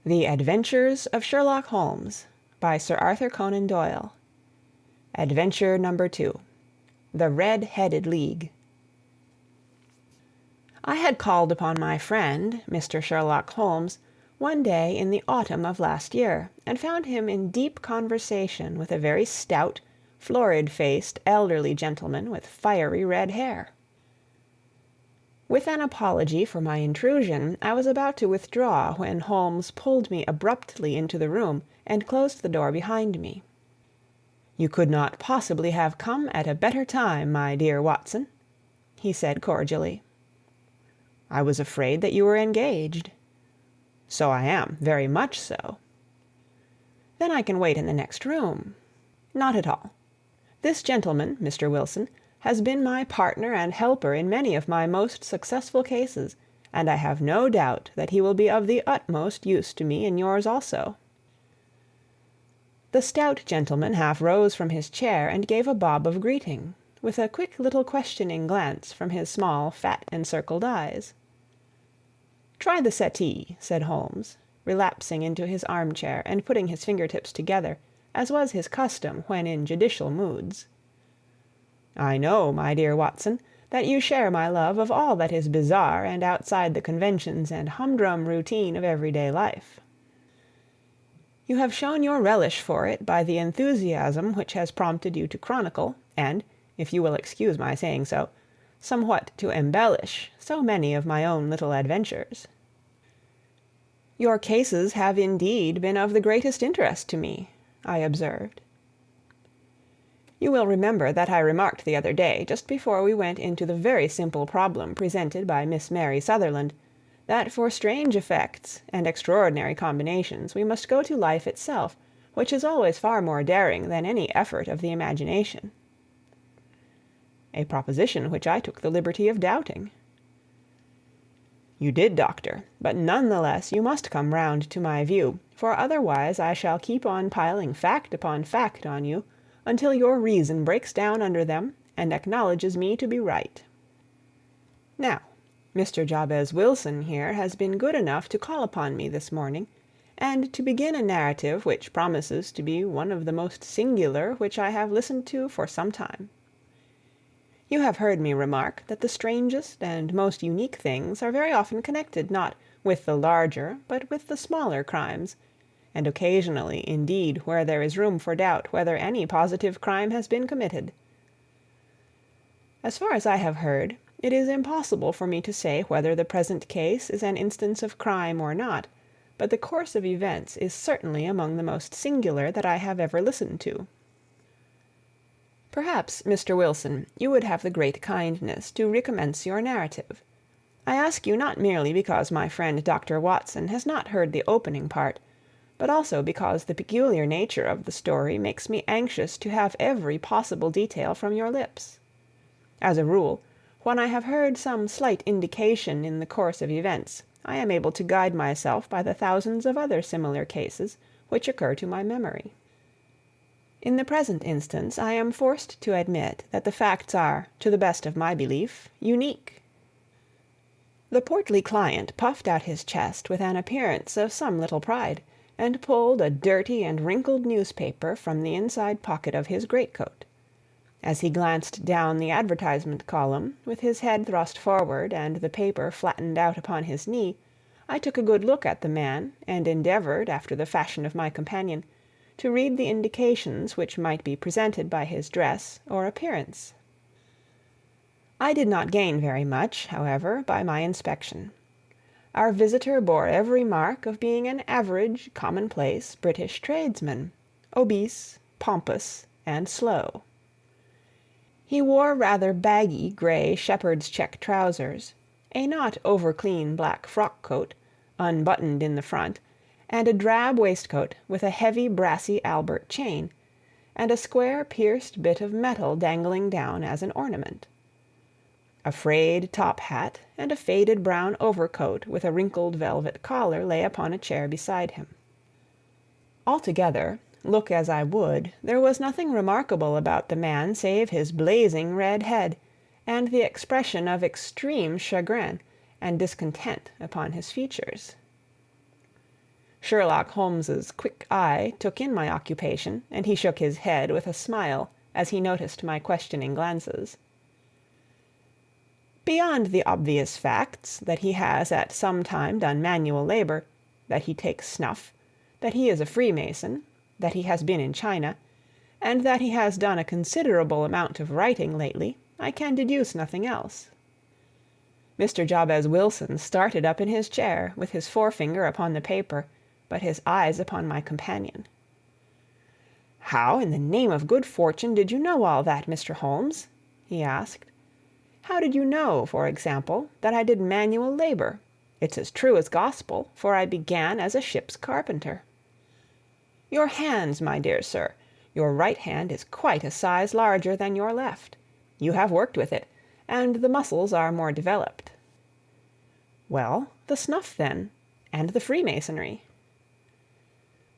The Adventures of Sherlock Holmes by Sir Arthur Conan Doyle. Adventure number 2. The Red-Headed League. I had called upon my friend, Mr. Sherlock Holmes, one day in the autumn of last year, and found him in deep conversation with a very stout, florid-faced, elderly gentleman with fiery red hair. With an apology for my intrusion, I was about to withdraw when Holmes pulled me abruptly into the room and closed the door behind me. "You could not possibly have come at a better time, my dear Watson," he said cordially. "I was afraid that you were engaged." "So I am, very much so." "Then I can wait in the next room." "Not at all. This gentleman, Mr. Wilson, has been my partner and helper in many of my most successful cases, and I have no doubt that he will be of the utmost use to me in yours also." The stout gentleman half rose from his chair and gave a bob of greeting, with a quick little questioning glance from his small, fat, encircled eyes. "Try the settee," said Holmes, relapsing into his armchair and putting his fingertips together, as was his custom when in judicial moods. "I know, my dear Watson, that you share my love of all that is bizarre and outside the conventions and humdrum routine of everyday life. You have shown your relish for it by the enthusiasm which has prompted you to chronicle, and, if you will excuse my saying so, somewhat to embellish so many of my own little adventures. Your cases have indeed been of the greatest interest to me," I observed. You will remember that I remarked the other day, just before we went into the very simple problem presented by Miss Mary Sutherland, that for strange effects and extraordinary combinations we must go to life itself, which is always far more daring than any effort of the imagination. A proposition which I took the liberty of doubting. You did, doctor, but none the less you must come round to my view, for otherwise I shall keep on piling fact upon fact on you, until your reason breaks down under them and acknowledges me to be right. Now, Mr. Jabez Wilson here has been good enough to call upon me this morning, and to begin a narrative which promises to be one of the most singular which I have listened to for some time. You have heard me remark that the strangest and most unique things are very often connected not with the larger but with the smaller crimes, and occasionally, indeed, where there is room for doubt whether any positive crime has been committed. As far as I have heard, it is impossible for me to say whether the present case is an instance of crime or not, but the course of events is certainly among the most singular that I have ever listened to. Perhaps, Mr. Wilson, you would have the great kindness to recommence your narrative. I ask you not merely because my friend Dr. Watson has not heard the opening part, but also because the peculiar nature of the story makes me anxious to have every possible detail from your lips. As a rule, when I have heard some slight indication in the course of events, I am able to guide myself by the thousands of other similar cases which occur to my memory. In the present instance, I am forced to admit that the facts are, to the best of my belief, unique. The portly client puffed out his chest with an appearance of some little pride, and pulled a dirty and wrinkled newspaper from the inside pocket of his greatcoat. As he glanced down the advertisement column, with his head thrust forward and the paper flattened out upon his knee, I took a good look at the man, and endeavored, after the fashion of my companion, to read the indications which might be presented by his dress or appearance. I did not gain very much, however, by my inspection. Our visitor bore every mark of being an average, commonplace British tradesman, obese, pompous, and slow. He wore rather baggy grey shepherd's check trousers, a not over-clean black frock-coat, unbuttoned in the front, and a drab waistcoat with a heavy brassy Albert chain, and a square pierced bit of metal dangling down as an ornament. A frayed top hat and a faded brown overcoat with a wrinkled velvet collar lay upon a chair beside him. Altogether, look as I would, there was nothing remarkable about the man save his blazing red head, and the expression of extreme chagrin and discontent upon his features. Sherlock Holmes's quick eye took in my occupation, and he shook his head with a smile as he noticed my questioning glances. Beyond the obvious facts that he has at some time done manual labor, that he takes snuff, that he is a Freemason, that he has been in China, and that he has done a considerable amount of writing lately, I can deduce nothing else. Mr. Jabez Wilson started up in his chair, with his forefinger upon the paper, but his eyes upon my companion. "How, in the name of good fortune, did you know all that, Mr. Holmes?" he asked. "How did you know, for example, that I did manual labor? It's as true as gospel, for I began as a ship's carpenter." "Your hands, my dear sir. Your right hand is quite a size larger than your left. You have worked with it, and the muscles are more developed." "Well, the snuff, then, and the Freemasonry."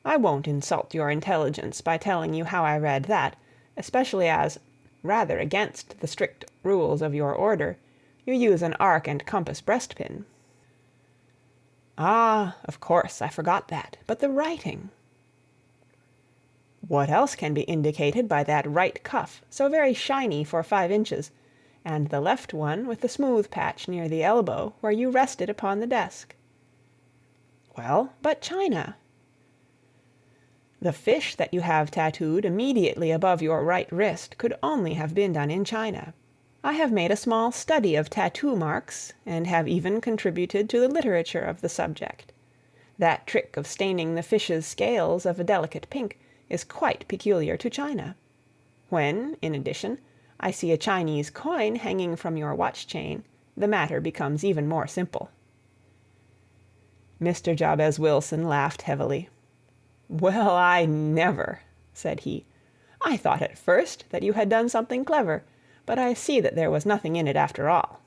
"I won't insult your intelligence by telling you how I read that, especially as, rather against the strict rules of your order, you use an arc and compass breastpin." "Ah, of course, I forgot that. But the writing?" "What else can be indicated by that right cuff, so very shiny for 5 inches, and the left one with the smooth patch near the elbow where you rest it upon the desk?" "Well, but China?" "The fish that you have tattooed immediately above your right wrist could only have been done in China. I have made a small study of tattoo marks, and have even contributed to the literature of the subject. That trick of staining the fish's scales of a delicate pink is quite peculiar to China. When, in addition, I see a Chinese coin hanging from your watch-chain, the matter becomes even more simple." Mr. Jabez Wilson laughed heavily. "Well, I never," said he. "I thought at first that you had done something clever, but I see that there was nothing in it after all."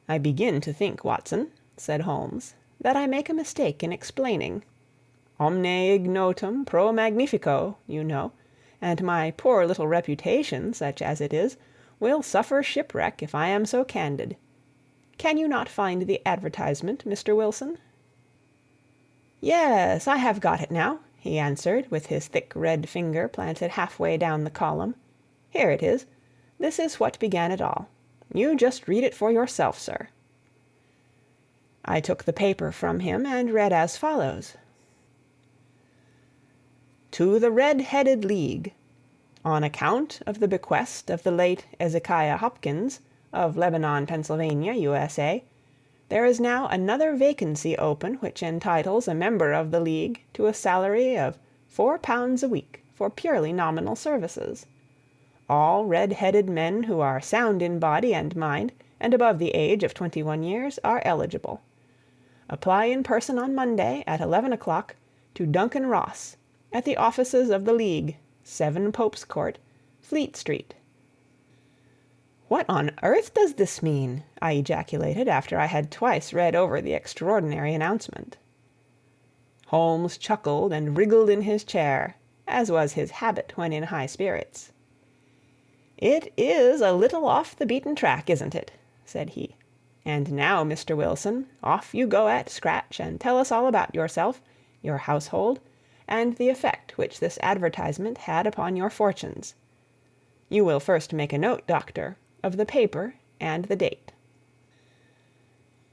"I begin to think, Watson," said Holmes, "that I make a mistake in explaining. Omne ignotum pro magnifico, you know, and my poor little reputation, such as it is, will suffer shipwreck if I am so candid. Can you not find the advertisement, Mr. Wilson?" "Yes, I have got it now," he answered, with his thick red finger planted halfway down the column. "Here it is. This is what began it all. You just read it for yourself, sir." I took the paper from him and read as follows: "To the Red-Headed League. On account of the bequest of the late Ezekiah Hopkins, of Lebanon, Pennsylvania, USA, there is now another vacancy open which entitles a member of the League to a salary of £4 a week for purely nominal services. All red-headed men who are sound in body and mind and above the age of 21 years are eligible. Apply in person on Monday at 11 o'clock to Duncan Ross, at the offices of the League, 7 Pope's Court, Fleet Street." "What on earth does this mean?" I ejaculated after I had twice read over the extraordinary announcement. Holmes chuckled and wriggled in his chair, as was his habit when in high spirits. "It is a little off the beaten track, isn't it?" said he. "And now, Mr. Wilson, off you go at scratch and tell us all about yourself, your household, and the effect which this advertisement had upon your fortunes. You will first make a note, Doctor, of the paper and the date."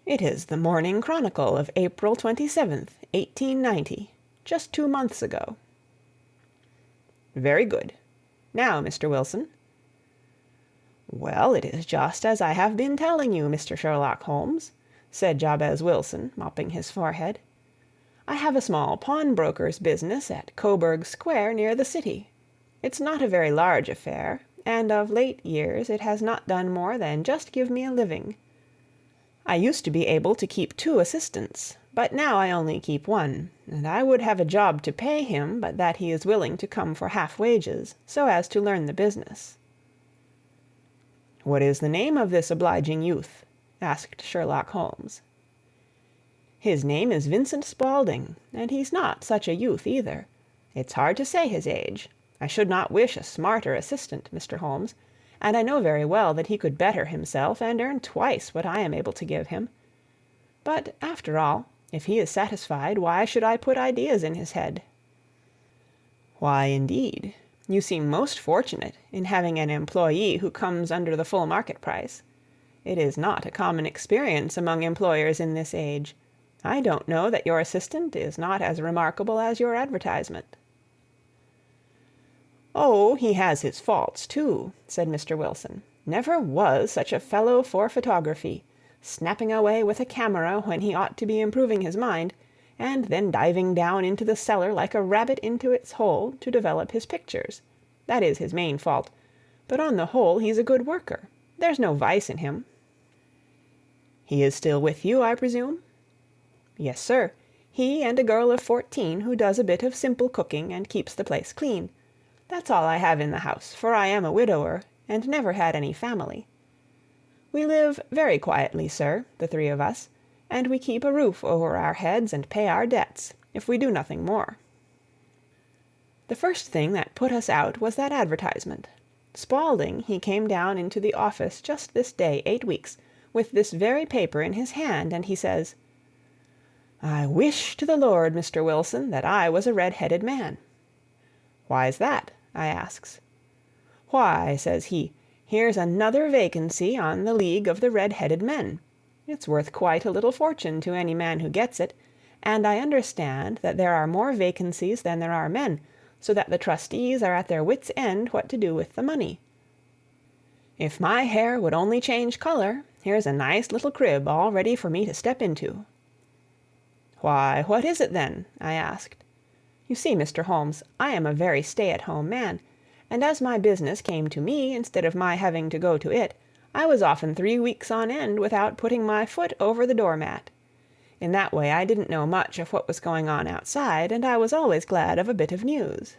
"It is the Morning Chronicle of April 27th, 1890, just 2 months ago." "Very good. Now, Mr. Wilson." "Well, it is just as I have been telling you, Mr. Sherlock Holmes," said Jabez Wilson, mopping his forehead. "I have a small pawnbroker's business at Coburg Square, near the city. It's not a very large affair, and of late years it has not done more than just give me a living. I used to be able to keep 2 assistants, but now I only keep 1, and I would have a job to pay him but that he is willing to come for half wages, so as to learn the business." "What is the name of this obliging youth?" asked Sherlock Holmes. "His name is Vincent Spaulding, and he's not such a youth either. It's hard to say his age. I should not wish a smarter assistant, Mr. Holmes, and I know very well that he could better himself and earn twice what I am able to give him. But, after all, If he is satisfied, why should I put ideas in his head?" "Why, indeed? You seem most fortunate in having an employee who comes under the full market price. It is not a common experience among employers in this age. I don't know that your assistant is not as remarkable as your advertisement." "Oh, he has his faults, too," said Mr. Wilson. "Never was such a fellow for photography, snapping away with a camera when he ought to be improving his mind, and then diving down into the cellar like a rabbit into its hole to develop his pictures. That is his main fault, but on the whole he's a good worker. There's no vice in him." "He is still with you, I presume?" "Yes, sir. He and a girl of 14 who does a bit of simple cooking and keeps the place clean. That's all I have in the house, for I am a widower, and never had any family. We live very quietly, sir, the three of us, and we keep a roof over our heads and pay our debts, if we do nothing more." The first thing that put us out was that advertisement. Spaulding, he came down into the office just this day 8 weeks, with this very paper in his hand, and he says, "I wish to the Lord, Mr. Wilson, that I was a red-headed man." "Why's that?" I asks. "Why," says he, "here's another vacancy on the League of the Red-Headed Men. It's worth quite a little fortune to any man who gets it, and I understand that there are more vacancies than there are men, so that the trustees are at their wits' end what to do with the money. If my hair would only change color, here's a nice little crib all ready for me to step into." "Why, what is it then?" I asked. You see, Mr. Holmes, I am a very stay-at-home man, and as my business came to me instead of my having to go to it, I was often 3 weeks on end without putting my foot over the doormat. In that way I didn't know much of what was going on outside, and I was always glad of a bit of news."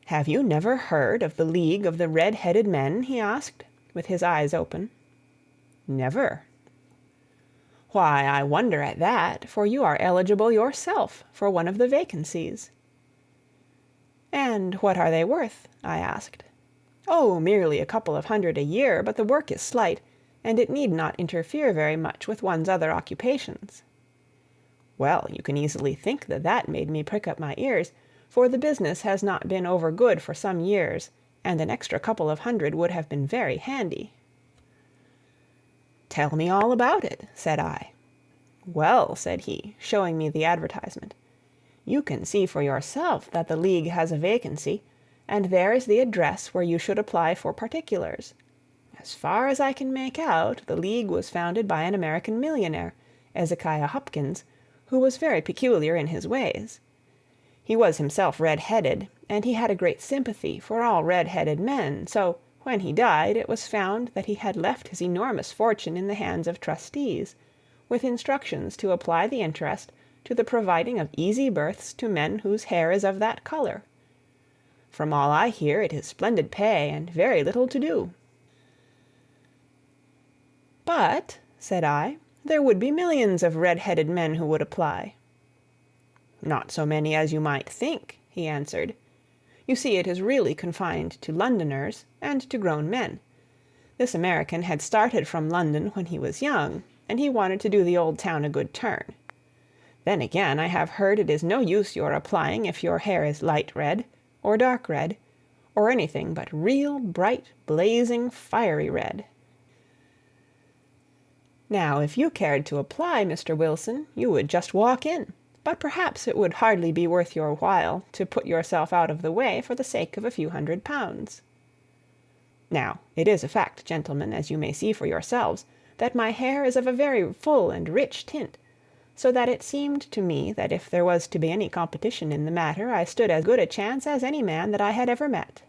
"Have you never heard of the League of the Red-Headed Men?" he asked, with his eyes open. "Never." "Why, I wonder at that, for you are eligible yourself for one of the vacancies." "And what are they worth?" I asked. "Oh, merely a couple of hundred a year, but the work is slight, and it need not interfere very much with one's other occupations." Well, you can easily think that that made me prick up my ears, for the business has not been over good for some years, and an extra couple of hundred would have been very handy. "Tell me all about it," said I. "Well," said he, showing me the advertisement, "you can see for yourself that the League has a vacancy, and there is the address where you should apply for particulars. As far as I can make out, the League was founded by an American millionaire, Ezekiah Hopkins, who was very peculiar in his ways. He was himself red-headed, and he had a great sympathy for all red-headed men, so when he died it was found that he had left his enormous fortune in the hands of trustees, with instructions to apply the interest to the providing of easy berths to men whose hair is of that color. From all I hear, it is splendid pay and very little to do." "But," said I, "there would be millions of red-headed men who would apply." "Not so many as you might think," he answered. "You see, it is really confined to Londoners and to grown men. This American had started from London when he was young, and he wanted to do the old town a good turn. Then again, I have heard it is no use your applying if your hair is light red, or dark red, or anything but real bright, blazing, fiery red. Now, if you cared to apply, Mr. Wilson, you would just walk in, but perhaps it would hardly be worth your while to put yourself out of the way for the sake of a few £100. Now, it is a fact, gentlemen, as you may see for yourselves, that my hair is of a very full and rich tint, so that it seemed to me that if there was to be any competition in the matter, I stood as good a chance as any man that I had ever met.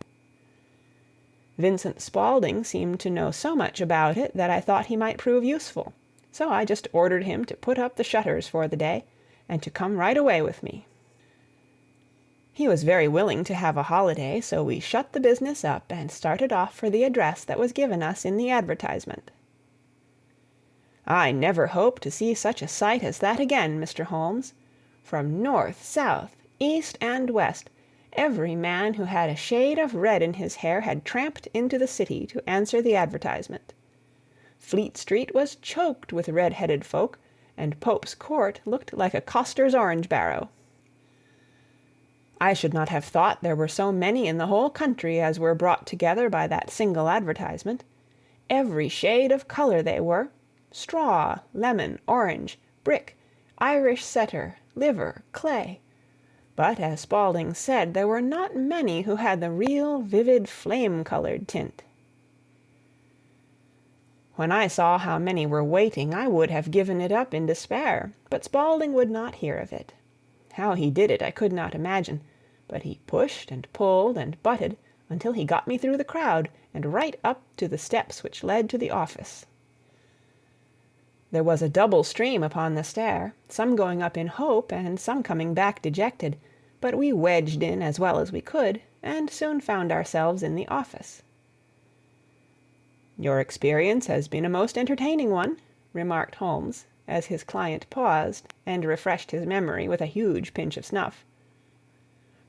Vincent Spaulding seemed to know so much about it that I thought he might prove useful, so I just ordered him to put up the shutters for the day, and to come right away with me. He was very willing to have a holiday, so we shut the business up and started off for the address that was given us in the advertisement. I never hope to see such a sight as that again, Mr. Holmes. From north, south, east, and west, every man who had a shade of red in his hair had tramped into the city to answer the advertisement. Fleet Street was choked with red-headed folk, and Pope's Court looked like a coster's orange barrow. I should not have thought there were so many in the whole country as were brought together by that single advertisement. Every shade of colour they were: straw, lemon, orange, brick, Irish setter, liver, clay. But, as Spaulding said, there were not many who had the real vivid flame-coloured tint. When I saw how many were waiting, I would have given it up in despair, but Spaulding would not hear of it. How he did it I could not imagine, but he pushed and pulled and butted until he got me through the crowd and right up to the steps which led to the office. There was a double stream upon the stair, some going up in hope and some coming back dejected, but we wedged in as well as we could, and soon found ourselves in the office. "Your experience has been a most entertaining one," remarked Holmes, as his client paused and refreshed his memory with a huge pinch of snuff.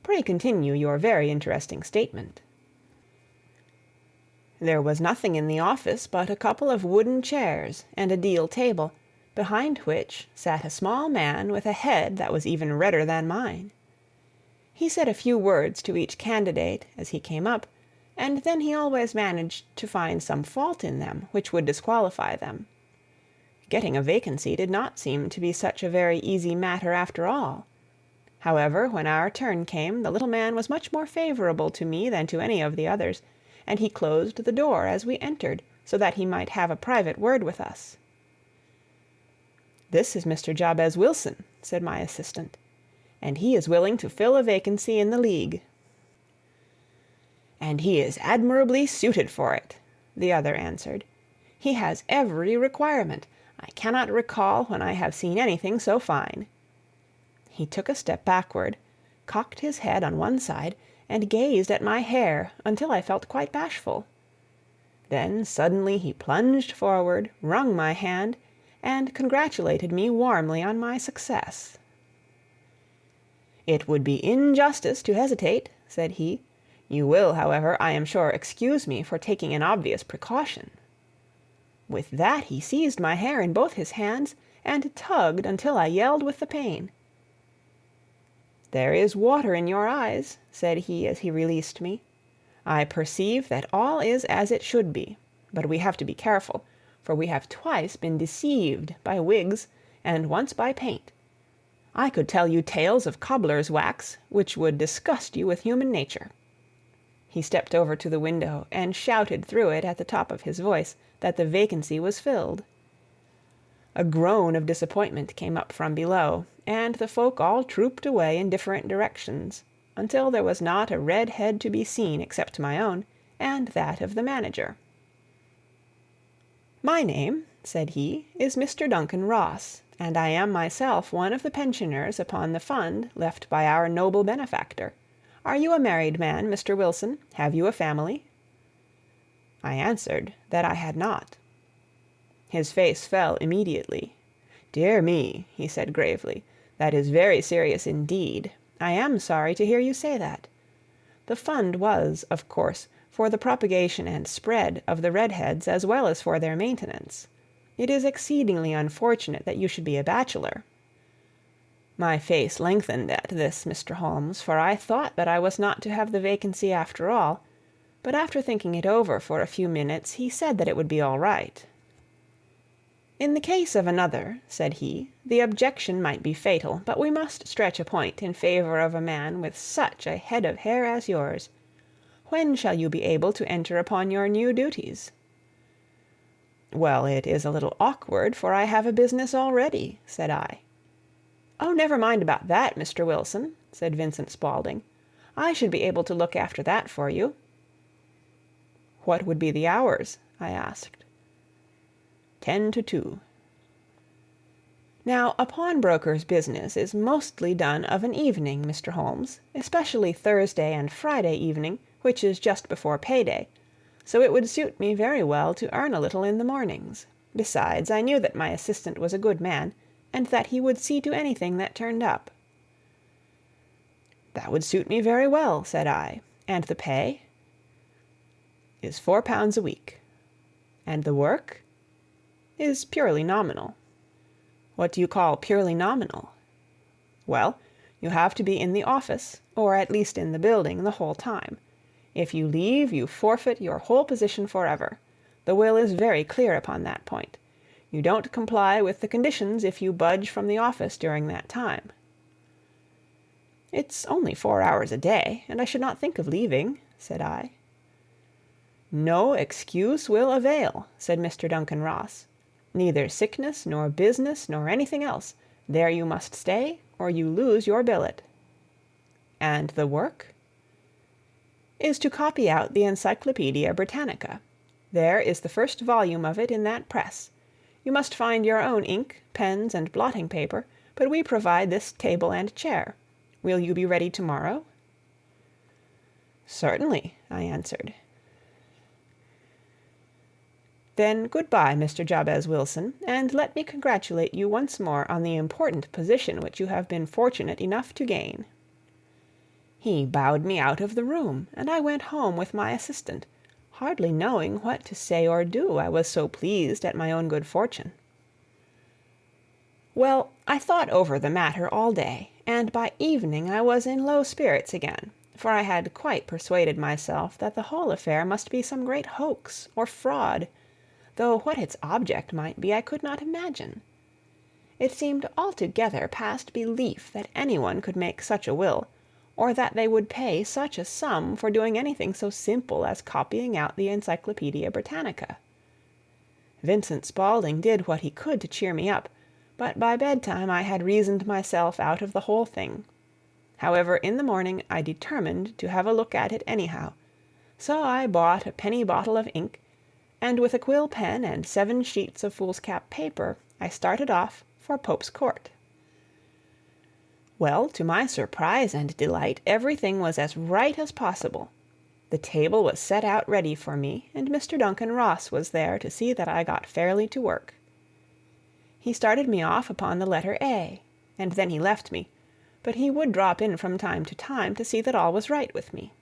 "Pray continue your very interesting statement." There was nothing in the office but a couple of wooden chairs and a deal table, behind which sat a small man with a head that was even redder than mine. He said a few words to each candidate as he came up, and then he always managed to find some fault in them which would disqualify them. Getting a vacancy did not seem to be such a very easy matter after all. However, when our turn came, the little man was much more favourable to me than to any of the others, and he closed the door as we entered, so that he might have a private word with us. "This is Mr. Jabez Wilson," said my assistant, "and he is willing to fill a vacancy in the League." "And he is admirably suited for it," the other answered. "He has every requirement. I cannot recall when I have seen anything so fine." He took a step backward, cocked his head on one side, and gazed at my hair until I felt quite bashful. Then suddenly he plunged forward, wrung my hand, and congratulated me warmly on my success. "It would be injustice to hesitate," said he. "You will, however, I am sure, excuse me for taking an obvious precaution." With that he seized my hair in both his hands and tugged until I yelled with the pain. "There is water in your eyes," said he as he released me. "I perceive that all is as it should be, but we have to be careful, for we have twice been deceived by wigs and once by paint. I could tell you tales of cobbler's wax which would disgust you with human nature." He stepped over to the window and shouted through it at the top of his voice that the vacancy was filled. A groan of disappointment came up from below, and the folk all trooped away in different directions, until there was not a red head to be seen except my own, and that of the manager. "My name," said he, "is Mr. Duncan Ross, and I am myself one of the pensioners upon the fund left by our noble benefactor. Are you a married man, Mr. Wilson? Have you a family?" I answered that I had not. His face fell immediately. "Dear me," he said gravely, "that is very serious indeed. I am sorry to hear you say that. The fund was, of course, for the propagation and spread of the redheads as well as for their maintenance. It is exceedingly unfortunate that you should be a bachelor." My face lengthened at this, Mr. Holmes, for I thought that I was not to have the vacancy after all, but after thinking it over for a few minutes he said that it would be all right. "In the case of another," said he, "the objection might be fatal, but we must stretch a point in favor of a man with such a head of hair as yours. When shall you be able to enter upon your new duties?" "Well, it is a little awkward, for I have a business already," said I. "Oh, never mind about that, Mr. Wilson," said Vincent Spaulding. "I should be able to look after that for you." "What would be the hours?" I asked. 10 to 2. Now, a pawnbroker's business is mostly done of an evening, Mr. Holmes, especially Thursday and Friday evening, which is just before payday, so it would suit me very well to earn a little in the mornings. Besides, I knew that my assistant was a good man, and that he would see to anything that turned up. "That would suit me very well," said I. "And the pay?" "Is £4 a week." "And the work?" "Is purely nominal." What do you call purely nominal? Well, you have to be in the office, or at least in the building, the whole time. If you leave, you forfeit your whole position forever. The will is very clear upon that point. You don't comply with the conditions if you budge from the office during that time. It's only 4 hours a day, and I should not think of leaving, said I. No excuse will avail, said Mr. Duncan Ross. Neither sickness, nor business, nor anything else. There you must stay, or you lose your billet. And the work? Is to copy out the Encyclopaedia Britannica. There is the first volume of it in that press. You must find your own ink, pens, and blotting paper, but we provide this table and chair. Will you be ready tomorrow? Certainly, I answered. Then good-bye, Mr. Jabez Wilson, and let me congratulate you once more on the important position which you have been fortunate enough to gain. He bowed me out of the room, and I went home with my assistant, hardly knowing what to say or do, I was so pleased at my own good fortune. Well, I thought over the matter all day, and by evening I was in low spirits again, for I had quite persuaded myself that the whole affair must be some great hoax or fraud, though what its object might be I could not imagine. It seemed altogether past belief that anyone could make such a will, or that they would pay such a sum for doing anything so simple as copying out the Encyclopaedia Britannica. Vincent Spaulding did what he could to cheer me up, but by bedtime I had reasoned myself out of the whole thing. However, in the morning I determined to have a look at it anyhow, so I bought a penny bottle of ink, and with a quill pen and 7 sheets of foolscap paper I started off for Pope's Court. Well, to my surprise and delight, everything was as right as possible. The table was set out ready for me, and Mr. Duncan Ross was there to see that I got fairly to work. He started me off upon the letter A, and then he left me, but he would drop in from time to see that all was right with me.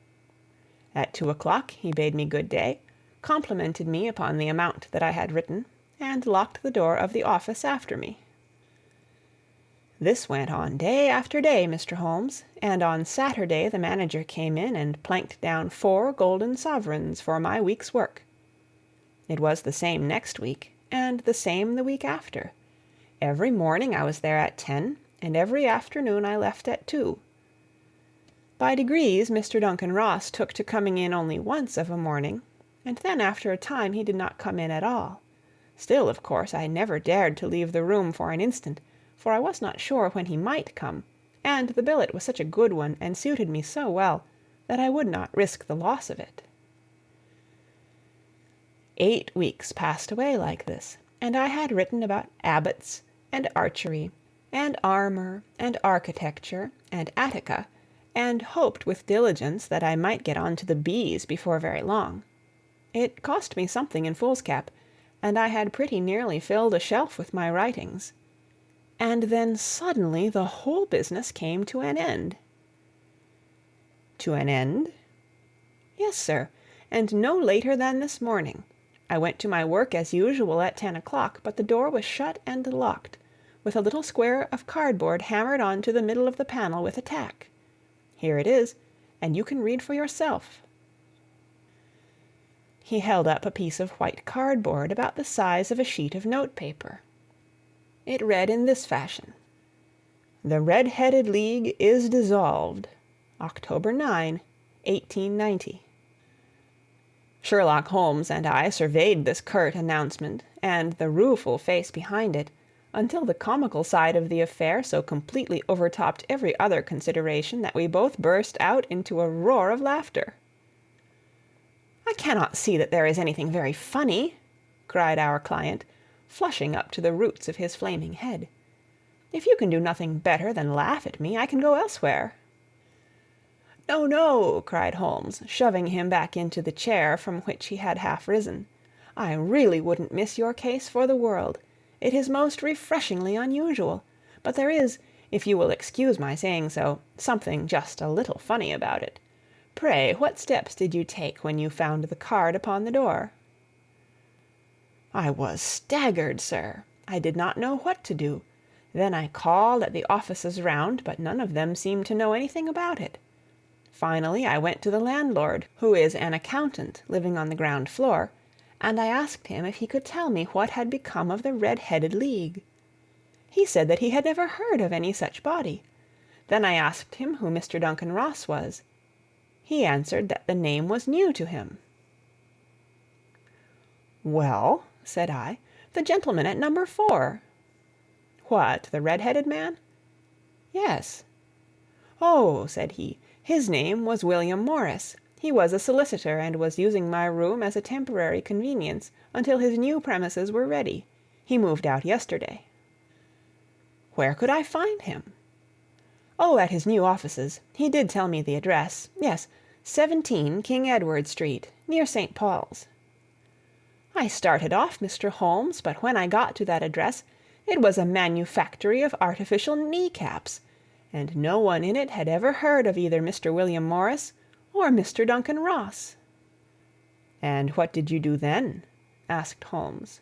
At 2 o'clock he bade me good day, complimented me upon the amount that I had written, and locked the door of the office after me. This went on day after day, Mr. Holmes, and on Saturday the manager came in and planked down 4 golden sovereigns for my week's work. It was the same next week, and the same the week after. Every morning I was there at 10, and every afternoon I left at 2. By degrees Mr. Duncan Ross took to coming in only once of a morning, and then after a time he did not come in at all. Still, of course, I never dared to leave the room for an instant, for I was not sure when he might come, and the billet was such a good one and suited me so well that I would not risk the loss of it. 8 weeks passed away like this, and I had written about abbots, and archery, and armor, and architecture, and Attica, and hoped with diligence that I might get on to the bees before very long. It cost me something in foolscap, and I had pretty nearly filled a shelf with my writings. And then suddenly the whole business came to an end. To an end? Yes, sir, and no later than this morning. I went to my work as usual at 10 o'clock, but the door was shut and locked, with a little square of cardboard hammered on to the middle of the panel with a tack. Here it is, and you can read for yourself. He held up a piece of white cardboard about the size of a sheet of notepaper. It read in this fashion: "The Red-Headed League is dissolved. October 9, 1890. Sherlock Holmes and I surveyed this curt announcement, and the rueful face behind it, until the comical side of the affair so completely overtopped every other consideration that we both burst out into a roar of laughter. "I cannot see that there is anything very funny," cried our client, flushing up to the roots of his flaming head. "If you can do nothing better than laugh at me, I can go elsewhere." "No, no," cried Holmes, shoving him back into the chair from which he had half risen. "I really wouldn't miss your case for the world. It is most refreshingly unusual, but there is, if you will excuse my saying so, something just a little funny about it. Pray, what steps did you take when you found the card upon the door?" "I was staggered, sir. I did not know what to do. Then I called at the offices round, but none of them seemed to know anything about it. Finally, I went to the landlord, who is an accountant living on the ground floor, and I asked him if he could tell me what had become of the Red-headed League. He said that he had never heard of any such body. Then I asked him who Mr. Duncan Ross was. He answered that the name was new to him. "Well," said I, "the gentleman at number 4. "What, the red-headed man?" "Yes." "Oh," said he, "his name was William Morris. He was a solicitor, and was using my room as a temporary convenience until his new premises were ready. He moved out yesterday." "Where could I find him?" "Oh, at his new offices. He did tell me the address. Yes, 17 King Edward Street, near St. Paul's." I started off, Mr. Holmes, but when I got to that address, it was a manufactory of artificial knee-caps, and no one in it had ever heard of either Mr. William Morris or Mr. Duncan Ross. "And what did you do then?" asked Holmes.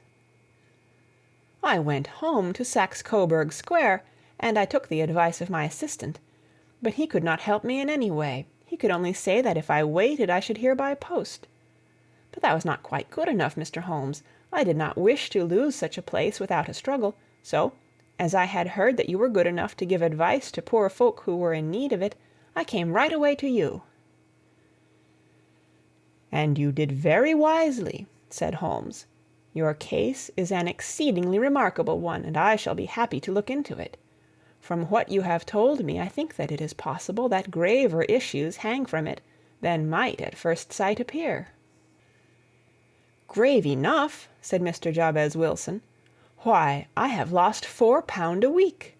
"I went home to Saxe-Coburg Square, and I took the advice of my assistant. But he could not help me in any way. He could only say that if I waited I should hear by post. But that was not quite good enough, Mr. Holmes. I did not wish to lose such a place without a struggle, so, as I had heard that you were good enough to give advice to poor folk who were in need of it, I came right away to you." "And you did very wisely," said Holmes. "Your case is an exceedingly remarkable one, and I shall be happy to look into it. From what you have told me, I think that it is possible that graver issues hang from it than might at first sight appear." "Grave enough," said Mr. Jabez Wilson. "Why, I have lost £4 a week."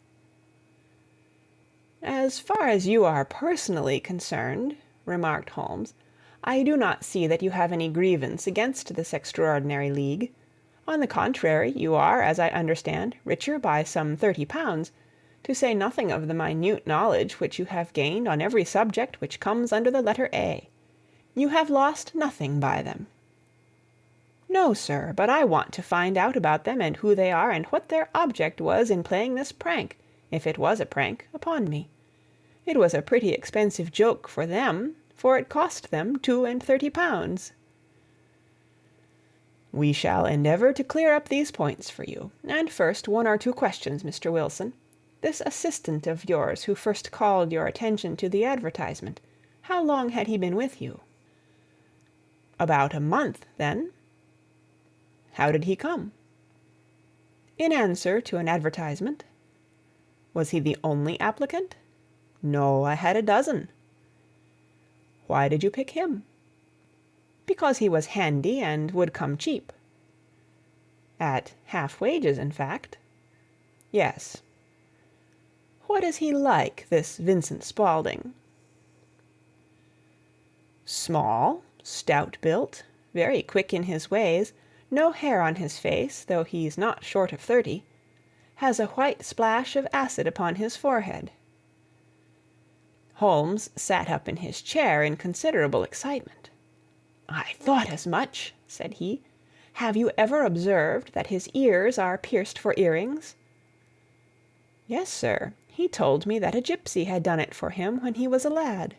"As far as you are personally concerned," remarked Holmes, "I do not see that you have any grievance against this extraordinary league. On the contrary, you are, as I understand, richer by some £30, to say nothing of the minute knowledge which you have gained on every subject which comes under the letter A. You have lost nothing by them." "No, sir, but I want to find out about them, and who they are, and what their object was in playing this prank, if it was a prank, upon me. It was a pretty expensive joke for them, for it cost them £32. "We shall endeavor to clear up these points for you. And first, 1 or 2 questions, Mr. Wilson. This assistant of yours who first called your attention to the advertisement, how long had he been with you?" "About a month, then." "How did he come?" "In answer to an advertisement." "Was he the only applicant?" "No, I had a dozen." "Why did you pick him?" "Because he was handy and would come cheap." "At half wages, in fact?" "Yes." "What is he like, this Vincent Spaulding?" "Small, stout-built, very quick in his ways, no hair on his face, though he's not short of 30, has a white splash of acid upon his forehead." Holmes sat up in his chair in considerable excitement. "I thought as much," said he. "Have you ever observed that his ears are pierced for earrings?" "Yes, sir. He told me that a gypsy had done it for him when he was a lad."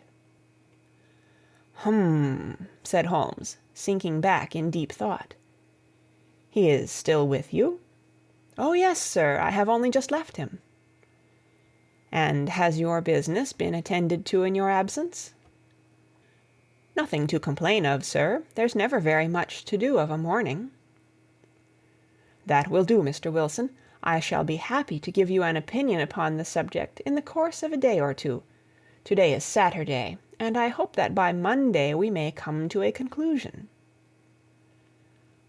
"Hum," said Holmes, sinking back in deep thought. "He is still with you?" "Oh, yes, sir. I have only just left him." "And has your business been attended to in your absence?" "Nothing to complain of, sir. There's never very much to do of a morning." "That will do, Mr. Wilson. I shall be happy to give you an opinion upon the subject in the course of a day or 2. To-day is Saturday, and I hope that by Monday we may come to a conclusion."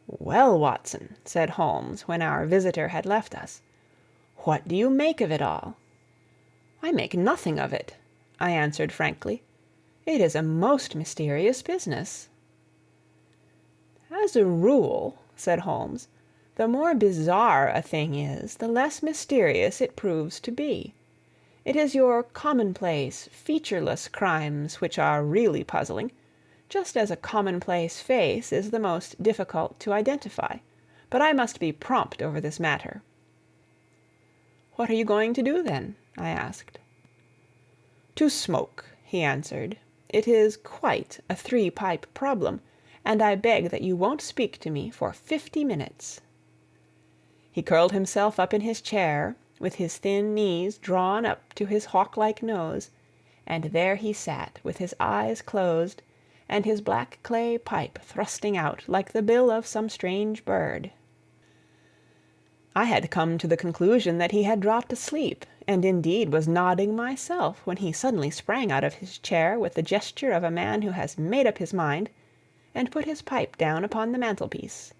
"Well, Watson," said Holmes, when our visitor had left us, "what do you make of it all?" "I make nothing of it," I answered frankly. "It is a most mysterious business." "As a rule," said Holmes, "the more bizarre a thing is, the less mysterious it proves to be. It is your commonplace, featureless crimes which are really puzzling, just as a commonplace face is the most difficult to identify. But I must be prompt over this matter." "What are you going to do, then?" I asked. "To smoke," he answered. "It is quite a three-pipe problem, and I beg that you won't speak to me for 50 minutes." He curled himself up in his chair, with his thin knees drawn up to his hawk-like nose, and there he sat with his eyes closed, and his black clay pipe thrusting out like the bill of some strange bird. I had come to the conclusion that he had dropped asleep, and indeed was nodding myself, when he suddenly sprang out of his chair with the gesture of a man who has made up his mind, and put his pipe down upon the mantelpiece.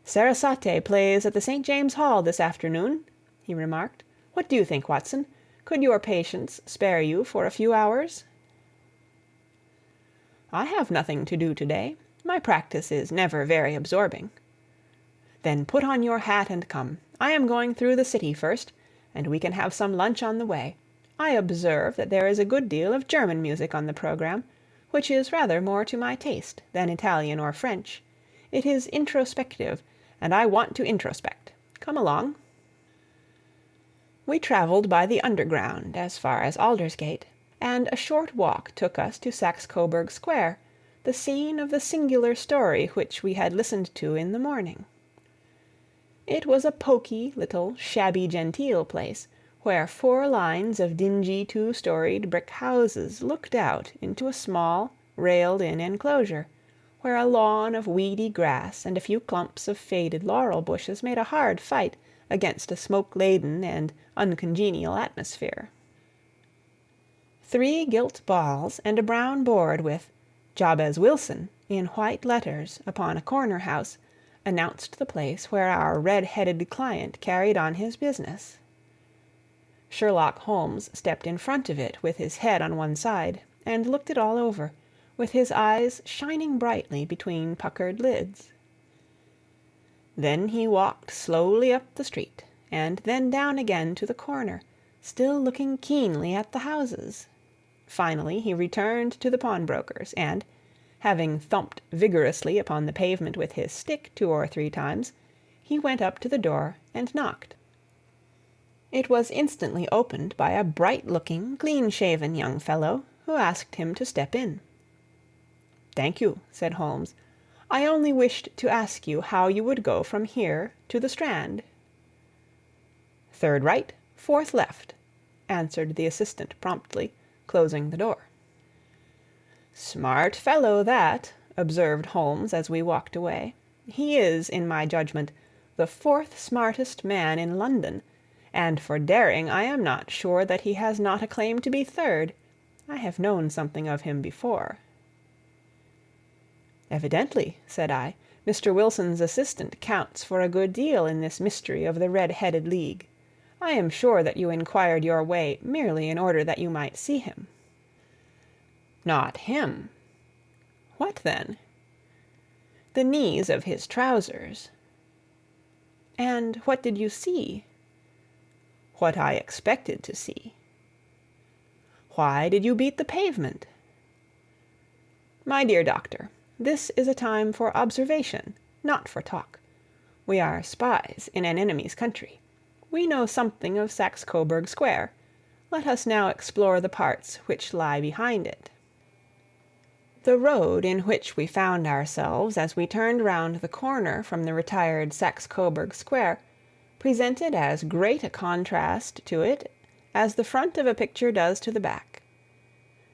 "Sarasate plays at the St. James Hall this afternoon," he remarked. "What do you think, Watson? Could your patients spare you for a few hours?" "I have nothing to do today. My practice is never very absorbing." "Then put on your hat and come. I am going through the city first, and we can have some lunch on the way. I observe that there is a good deal of German music on the programme, which is rather more to my taste than Italian or French. It is introspective, and I want to introspect. Come along." We travelled by the Underground as far as Aldersgate, and a short walk took us to Saxe Coburg Square, the scene of the singular story which we had listened to in the morning. It was a poky, little, shabby-genteel place, where 4 lines of dingy 2-storied brick houses looked out into a small, railed-in enclosure, where a lawn of weedy grass and a few clumps of faded laurel bushes made a hard fight against a smoke-laden and uncongenial atmosphere. 3 gilt balls and a brown board with "Jabez Wilson" in white letters upon a corner house announced the place where our red-headed client carried on his business. Sherlock Holmes stepped in front of it with his head on one side, and looked it all over, with his eyes shining brightly between puckered lids. Then he walked slowly up the street, and then down again to the corner, still looking keenly at the houses. Finally he returned to the pawnbroker's, and, having thumped vigorously upon the pavement with his stick 2 or 3 times, he went up to the door and knocked. It was instantly opened by a bright-looking, clean-shaven young fellow, who asked him to step in. "Thank you," said Holmes. "I only wished to ask you how you would go from here to the Strand." "Third right, fourth left," answered the assistant promptly, closing the door. "Smart fellow, that," observed Holmes as we walked away. "He is, in my judgment, the 4th smartest man in London, and for daring I am not sure that he has not a claim to be 3rd. I have known something of him before." "Evidently," said I, "Mr. Wilson's assistant counts for a good deal in this mystery of the Red-Headed League. I am sure that you inquired your way merely in order that you might see him." "Not him." "What then?" "The knees of his trousers." "And what did you see?" "What I expected to see." "Why did you beat the pavement?" "My dear doctor, this is a time for observation, not for talk. We are spies in an enemy's country. We know something of Saxe Coburg Square. Let us now explore the parts which lie behind it." The road in which we found ourselves as we turned round the corner from the retired Saxe Coburg Square presented as great a contrast to it as the front of a picture does to the back.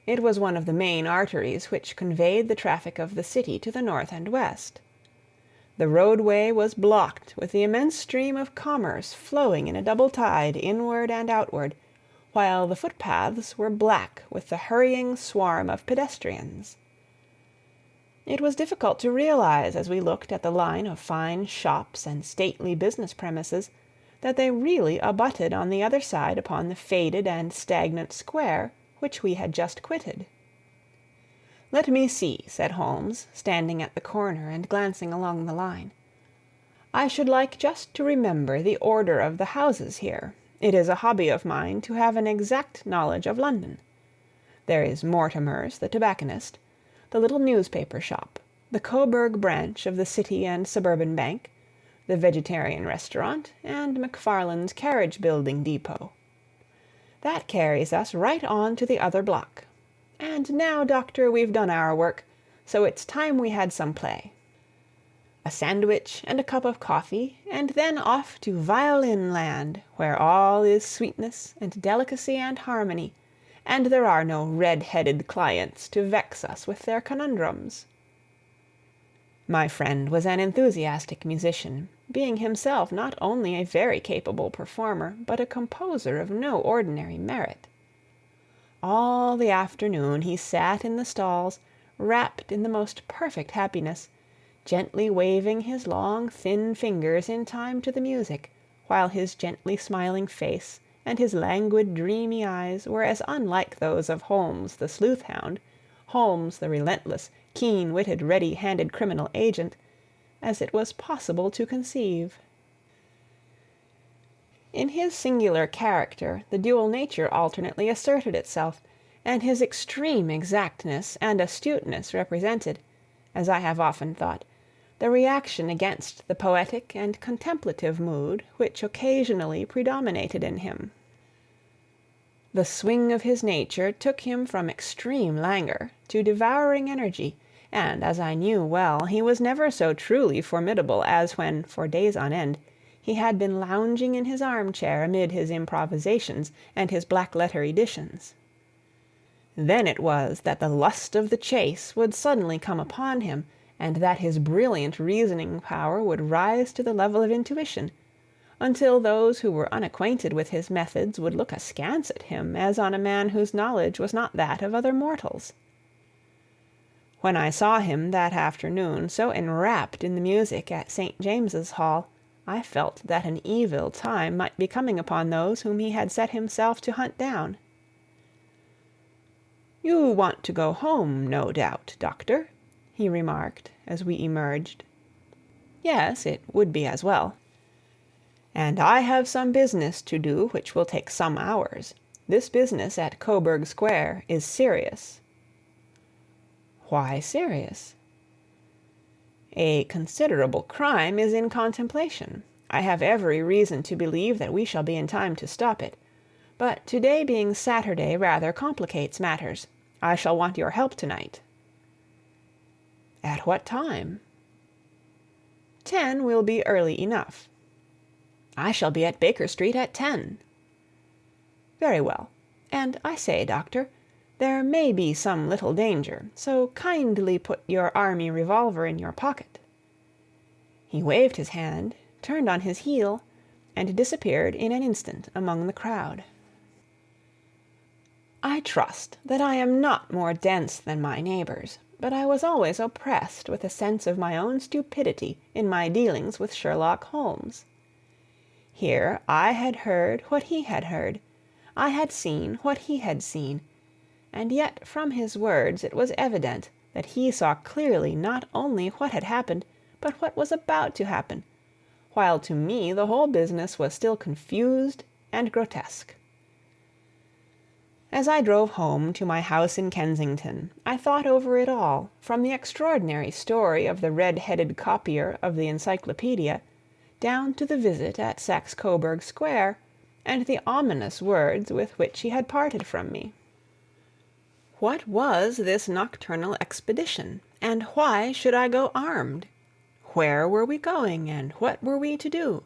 It was one of the main arteries which conveyed the traffic of the city to the north and west. The roadway was blocked with the immense stream of commerce flowing in a double tide inward and outward, while the footpaths were black with the hurrying swarm of pedestrians. It was difficult to realize, as we looked at the line of fine shops and stately business premises, that they really abutted on the other side upon the faded and stagnant square which we had just quitted. "Let me see," said Holmes, standing at the corner and glancing along the line. "I should like just to remember the order of the houses here. It is a hobby of mine to have an exact knowledge of London. There is Mortimer's, the tobacconist, the little newspaper shop, the Coburg branch of the City and Suburban Bank, the Vegetarian Restaurant, and McFarland's Carriage Building Depot. That carries us right on to the other block. And now, Doctor, we've done our work, so it's time we had some play. A sandwich and a cup of coffee, and then off to Violin Land, where all is sweetness and delicacy and harmony, and there are no red-headed clients to vex us with their conundrums. My friend was an enthusiastic musician, being himself not only a very capable performer, but a composer of no ordinary merit. All the afternoon he sat in the stalls, wrapped in the most perfect happiness, gently waving his long, thin fingers in time to the music, while his gently smiling face and his languid, dreamy eyes were as unlike those of Holmes the sleuth-hound, Holmes the relentless, keen-witted, ready-handed criminal agent, as it was possible to conceive. In his singular character the dual nature alternately asserted itself, and his extreme exactness and astuteness represented, as I have often thought, the reaction against the poetic and contemplative mood which occasionally predominated in him. The swing of his nature took him from extreme languor to devouring energy, and, as I knew well, he was never so truly formidable as when, for days on end, he had been lounging in his armchair amid his improvisations and his black-letter editions. Then it was that the lust of the chase would suddenly come upon him, and that his brilliant reasoning power would rise to the level of intuition, until those who were unacquainted with his methods would look askance at him as on a man whose knowledge was not that of other mortals. When I saw him that afternoon so enwrapped in the music at St. James's Hall, I felt that an evil time might be coming upon those whom he had set himself to hunt down. "You want to go home, no doubt, Doctor," he remarked as we emerged. "Yes, it would be as well." "And I have some business to do which will take some hours. This business at Coburg Square is serious." "Why serious?" "A considerable crime is in contemplation. I have every reason to believe that we shall be in time to stop it. But today being Saturday rather complicates matters. I shall want your help tonight." "At what time?" 10 will be early enough." "I shall be at Baker Street at 10." "Very well. And I say, Doctor, there may be some little danger, so kindly put your army revolver in your pocket." He waved his hand, turned on his heel, and disappeared in an instant among the crowd. I trust that I am not more dense than my neighbors, but I was always oppressed with a sense of my own stupidity in my dealings with Sherlock Holmes. Here I had heard what he had heard, I had seen what he had seen, and yet from his words it was evident that he saw clearly not only what had happened, but what was about to happen, while to me the whole business was still confused and grotesque. As I drove home to my house in Kensington, I thought over it all, from the extraordinary story of the red-headed copier of the Encyclopedia, down to the visit at Saxe-Coburg Square, and the ominous words with which he had parted from me. What was this nocturnal expedition, and why should I go armed? Where were we going, and what were we to do?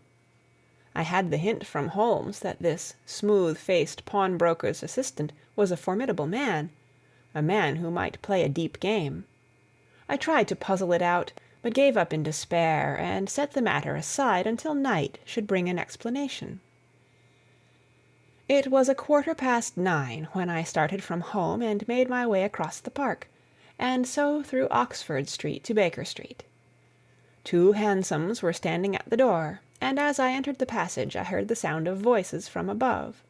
I had the hint from Holmes that this smooth-faced pawnbroker's assistant was a formidable man, a man who might play a deep game. I tried to puzzle it out, but gave up in despair, and set the matter aside until night should bring an explanation. It was 9:15 when I started from home and made my way across the park, and so through Oxford Street to Baker Street. 2 hansoms were standing at the door, and as I entered the passage I heard the sound of voices from above.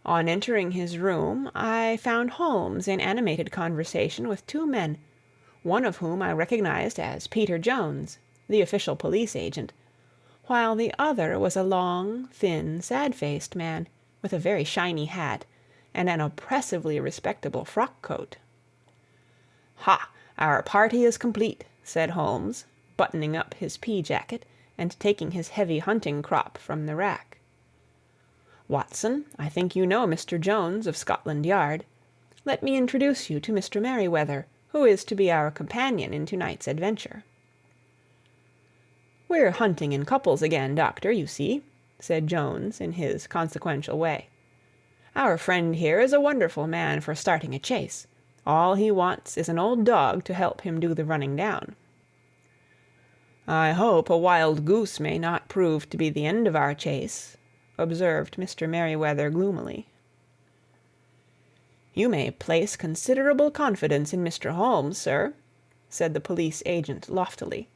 On entering his room I found Holmes in animated conversation with 2 men, one of whom I recognized as Peter Jones, the official police agent, while the other was a long, thin, sad-faced man, with a very shiny hat, and an oppressively respectable frock-coat. "Ha! Our party is complete," said Holmes, buttoning up his pea-jacket, and taking his heavy hunting crop from the rack. "Watson, I think you know Mr. Jones of Scotland Yard. Let me introduce you to Mr. Merryweather, who is to be our companion in to-night's adventure." "We're hunting in couples again, Doctor, you see," said Jones in his consequential way. "Our friend here is a wonderful man for starting a chase. All he wants is an old dog to help him do the running down." "I hope a wild goose may not prove to be the end of our chase," observed Mr. Merryweather gloomily. "You may place considerable confidence in Mr. Holmes, sir," said the police agent loftily.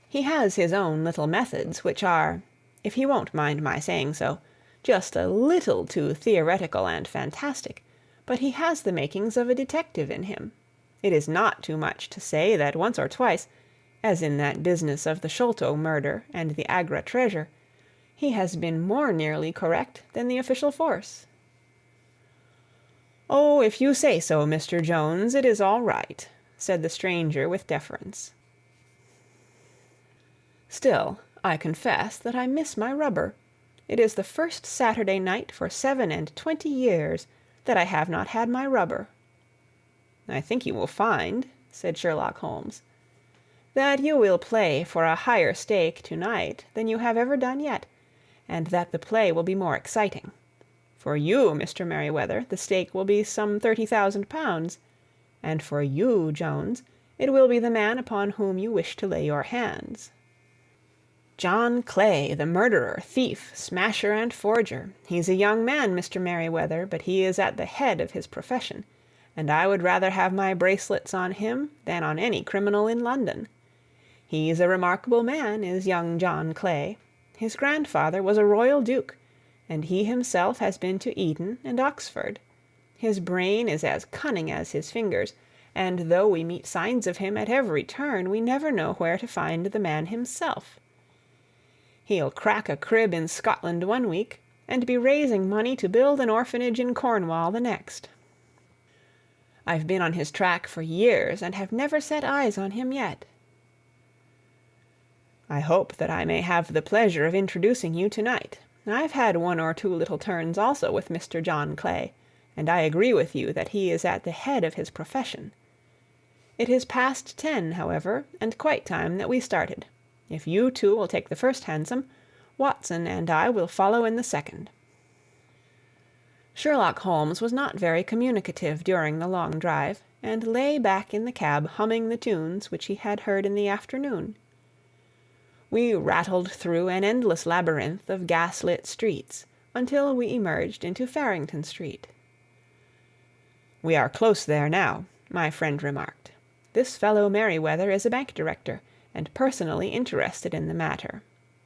"He has his own little methods, which are, if he won't mind my saying so, just a little too theoretical and fantastic, but he has the makings of a detective in him. It is not too much to say that once or twice, as in that business of the Sholto murder and the Agra treasure, he has been more nearly correct than the official force." "Oh, if you say so, Mr. Jones, it is all right," said the stranger with deference. "Still, I confess that I miss my rubber. It is the first Saturday night for 27 years that I have not had my rubber." "I think you will find," said Sherlock Holmes, "that you will play for a higher stake to-night than you have ever done yet, and that the play will be more exciting. For you, Mr. Merryweather, the stake will be some £30,000, and for you, Jones, it will be the man upon whom you wish to lay your hands. John Clay, the murderer, thief, smasher, and forger. He's a young man, Mr. Merryweather, but he is at the head of his profession, and I would rather have my bracelets on him than on any criminal in London. He's a remarkable man, is young John Clay. His grandfather was a royal duke, and he himself has been to Eton and Oxford. His brain is as cunning as his fingers, and though we meet signs of him at every turn, we never know where to find the man himself. He'll crack a crib in Scotland one week, and be raising money to build an orphanage in Cornwall the next. I've been on his track for years, and have never set eyes on him yet. I hope that I may have the pleasure of introducing you to-night. I've had one or two little turns also with Mr. John Clay, and I agree with you that he is at the head of his profession. It is past 10, however, and quite time that we started. If you two will take the first hansom, Watson and I will follow in the second." Sherlock Holmes was not very communicative during the long drive, and lay back in the cab humming the tunes which he had heard in the afternoon. We rattled through an endless labyrinth of gas-lit streets until we emerged into Farrington Street. "We are close there now," my friend remarked. "This fellow Merryweather is a bank director, and personally interested in the matter.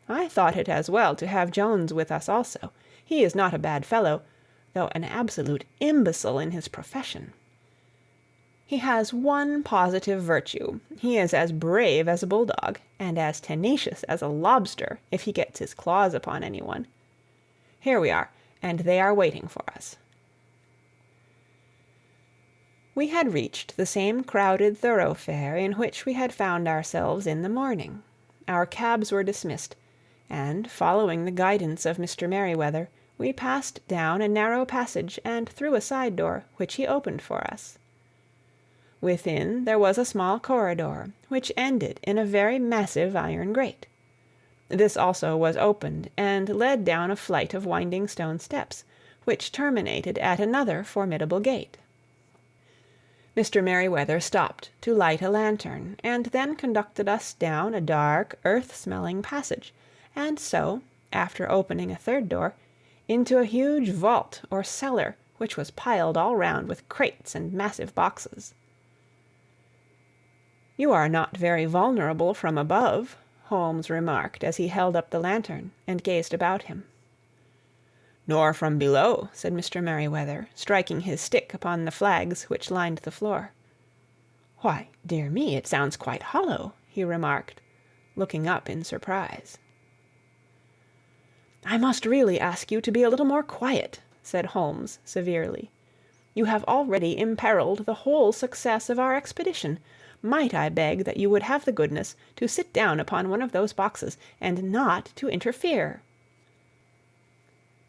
I thought it as well to have Jones with us also. He is not a bad fellow, though an absolute imbecile in his profession. He has one positive virtue. He is as brave as a bulldog, and as tenacious as a lobster if he gets his claws upon anyone. Here we are, and they are waiting for us." We had reached the same crowded thoroughfare in which we had found ourselves in the morning. Our cabs were dismissed, and, following the guidance of Mr. Merryweather, we passed down a narrow passage and through a side door, which he opened for us. Within there was a small corridor, which ended in a very massive iron grate. This also was opened, and led down a flight of winding stone steps, which terminated at another formidable gate. Mr. Merryweather stopped to light a lantern, and then conducted us down a dark, earth-smelling passage, and so, after opening a third door, into a huge vault or cellar, which was piled all round with crates and massive boxes. "You are not very vulnerable from above," Holmes remarked as he held up the lantern and gazed about him. "Nor from below," said Mr. Merryweather, striking his stick upon the flags which lined the floor. "Why, dear me, it sounds quite hollow," he remarked, looking up in surprise. "I must really ask you to be a little more quiet," said Holmes severely. "You have already imperiled the whole success of our expedition. might I beg that you would have the goodness to sit down upon one of those boxes, and not to interfere?"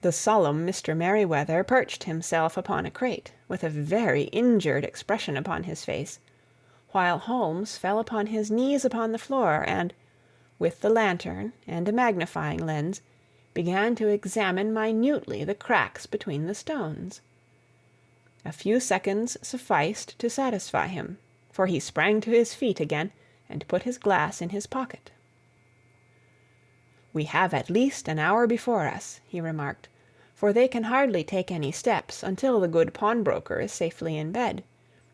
The solemn Mr. Merryweather perched himself upon a crate, with a very injured expression upon his face, while Holmes fell upon his knees upon the floor, and, with the lantern and a magnifying lens, began to examine minutely the cracks between the stones. A few seconds sufficed to satisfy him, for he sprang to his feet again, and put his glass in his pocket. "We have at least an hour before us," he remarked, "for they can hardly take any steps until the good pawnbroker is safely in bed.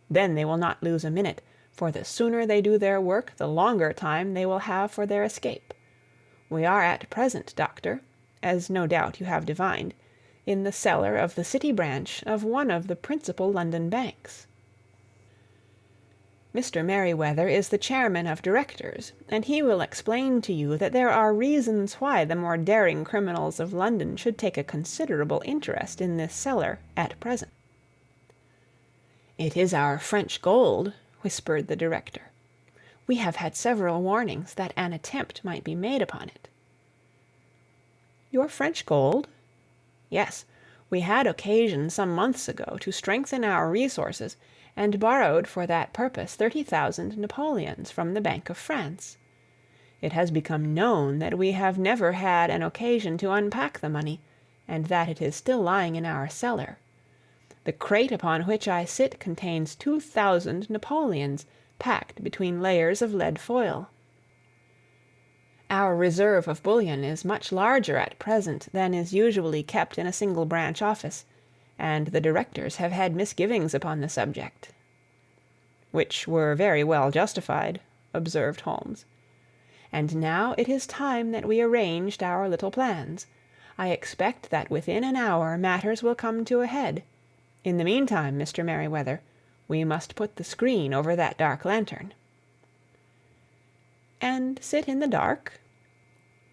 Then they will not lose a minute, for the sooner they do their work the longer time they will have for their escape. We are at present, Doctor, as no doubt you have divined, in the cellar of the City branch of one of the principal London banks. Mr. Merryweather is the chairman of directors, and he will explain to you that there are reasons why the more daring criminals of London should take a considerable interest in this cellar at present." "It is our French gold," whispered the director. "We have had several warnings that an attempt might be made upon it." "Your French gold?" "Yes. We had occasion some months ago to strengthen our resources, and borrowed for that purpose 30,000 Napoleons from the Bank of France. It has become known that we have never had an occasion to unpack the money, and that it is still lying in our cellar. The crate upon which I sit contains 2,000 Napoleons, packed between layers of lead foil. Our reserve of bullion is much larger at present than is usually kept in a single branch office, and the directors have had misgivings upon the subject." "Which were very well justified," observed Holmes. "And now it is time that we arranged our little plans. I expect that within an hour matters will come to a head. In the meantime, Mr. Merryweather, we must put the screen over that dark lantern." "And sit in the dark?"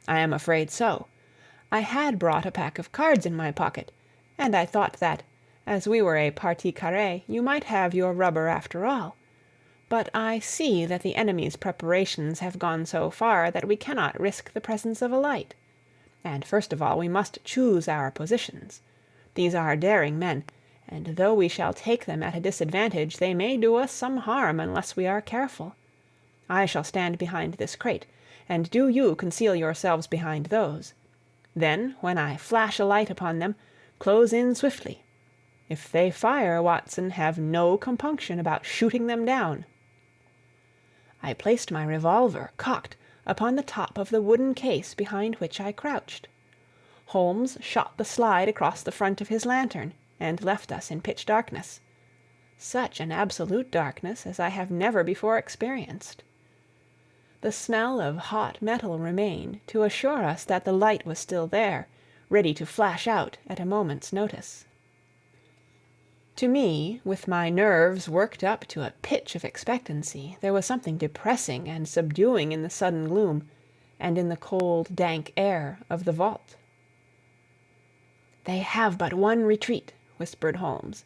"I am afraid so. I had brought a pack of cards in my pocket, and I thought that, as we were a partie carrée, you might have your rubber after all. But I see that the enemy's preparations have gone so far that we cannot risk the presence of a light. And first of all we must choose our positions. These are daring men, and though we shall take them at a disadvantage, they may do us some harm unless we are careful. I shall stand behind this crate, and do you conceal yourselves behind those. Then, when I flash a light upon them, close in swiftly. If they fire, Watson, have no compunction about shooting them down." I placed my revolver, cocked, upon the top of the wooden case behind which I crouched. Holmes shot the slide across the front of his lantern, and left us in pitch darkness. Such an absolute darkness as I have never before experienced. The smell of hot metal remained to assure us that the light was still there, ready to flash out at a moment's notice. To me, with my nerves worked up to a pitch of expectancy, there was something depressing and subduing in the sudden gloom, and in the cold, dank air of the vault. "They have but one retreat," whispered Holmes.